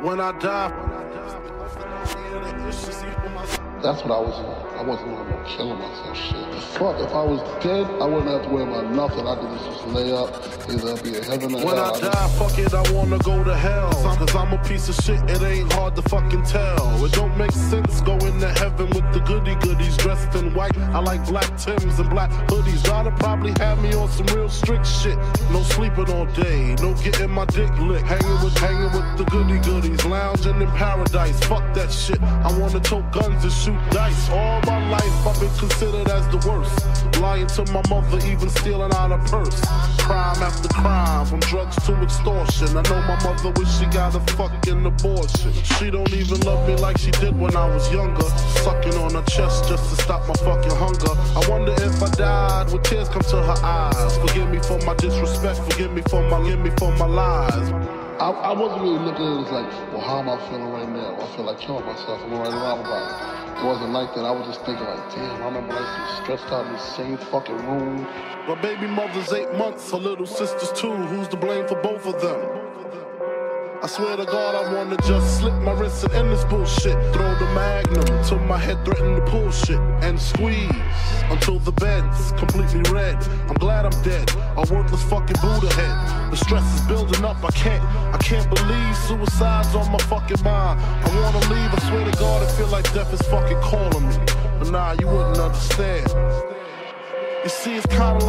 When I die. That's what I was on. I wasn't on no killing myself shit. Fuck, if I was dead, I wouldn't have to worry about nothing. I could just lay up, either be in heaven or hell. When I die, fuck it, I wanna go to hell. Cause I'm a piece of shit, it ain't hard to fucking tell. It don't make sense going to heaven with the goody-goodies dressed in white. I like black Timbs and black hoodies. Y'all'd probably have me on some real strict shit. No sleeping all day, no getting my dick licked. Hanging with the goody-goodies, lounging in paradise. Fuck that shit, I wanna tote guns and shoot dice. All my life I've been considered as the worst. Lying to my mother, even stealing out her purse. Crime after crime, from drugs to extortion. I know my mother wish she got a fucking abortion. She don't even love me like she did when I was younger. Sucking on her chest just to stop my fucking hunger. I wonder if I died with tears come to her eyes. Forgive me for my disrespect, forgive me for my lies. I wasn't really looking at it as like, well, how am I feeling right now? I feel like killing myself. I'm right around about it. It wasn't like that. I was just thinking like, damn, I remember I used to be stressed out in the same fucking room. My baby mother's 8 months, her little sister's 2. Who's to blame for both of them? I swear to God, I wanna just slip my wrist and end this bullshit. Throw the magnum till my head threaten to pull shit. And squeeze until the bed's completely red. I'm glad I'm dead, a worthless fucking Buddha head. The stress is building up, I can't believe suicide's on my fucking mind. I wanna leave, I swear to God, I feel like death is fucking calling me. But nah, you wouldn't understand. You see, it's kinda like